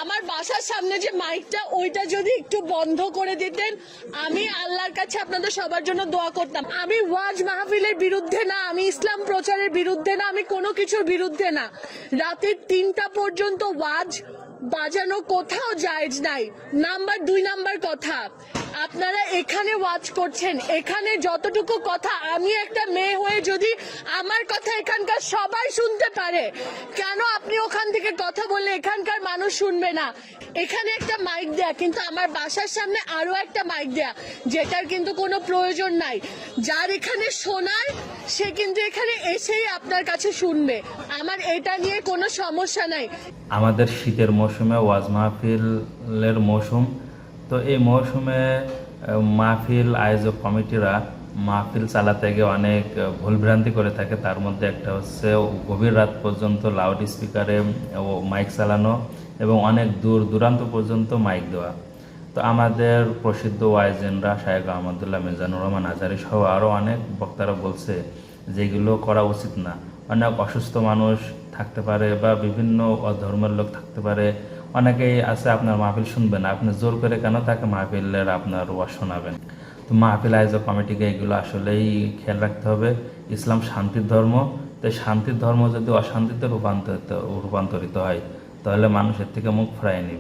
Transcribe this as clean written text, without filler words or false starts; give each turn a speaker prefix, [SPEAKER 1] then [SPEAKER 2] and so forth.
[SPEAKER 1] আমার বাসার সামনে যে মাইকটা ওইটা যদি একটু বন্ধ করে দিতেন, আমি আল্লাহর কাছে আপনাদের সবার জন্য দোয়া করতাম। আমি ওয়াজ মাহফিলের বিরুদ্ধে না, আমি ইসলাম প্রচারের বিরুদ্ধে না, আমি কোনো কিছুর বিরুদ্ধে না। রাতের 3টা পর্যন্ত ওয়াজ বাজানো কোথাও জায়েজ নাই। নাম্বার 2 নাম্বার কথা, আপনারা এখানে ওয়াজ করছেন, এখানে যতটুকু কথা, আমি একটা মেয়ে হয়ে যদি আমার কথা এখানকার সবাই শুনতে পারে, কেন আপনি ওখান থেকে কথা বললে এখানকার মানুষ শুনবে না? এখানে একটা মাইক দেয়া, কিন্তু আমার বাসার সামনে আরো একটা মাইক দেয়া, যেটার কিন্তু কোনো প্রয়োজন নাই। যার এখানে শোনার সে কিন্তু এখানে এসেই আপনার কাছে শুনবে। আমার এটা নিয়ে কোনো সমস্যা নাই।
[SPEAKER 2] আমাদের শীতের মৌসুমে ওয়াজ মাহফিলের মৌসুম, তো এই মৌসুমে মাহফিল আয়োজক কমিটিরা মাহফিল চালাতে গিয়ে অনেক ভুলভ্রান্তি করে থাকে। তার মধ্যে একটা হচ্ছে গভীর রাত পর্যন্ত লাউড স্পিকারে মাইক চালানো এবং অনেক দূর দূরান্ত পর্যন্ত মাইক দেওয়া। তো আমাদের প্রসিদ্ধ ওয়াইজেনরা শায়েখ আহমদুল্লাহ মিজানুর রহমান আজহারী সহ আরও অনেক বক্তারা বলছে যেগুলো করা উচিত না। অনেক অসুস্থ মানুষ থাকতে পারে বা বিভিন্ন ধর্মের লোক থাকতে পারে, অনেকেই আছে আপনার মাহফিল শুনবে না, আপনি জোর করে কেন তাকে মাহফিলের আপনার ওয়াজ শোনাবেন? তো মাহফিল আয়োজক কমিটিকে এগুলো আসলেই খেয়াল রাখতে হবে। ইসলাম শান্তির ধর্ম, তো শান্তির ধর্ম যদি অশান্তিতে রূপান্তরিত হয় তাহলে মানুষ এর থেকে মুখ ফিরিয়ে নেবে।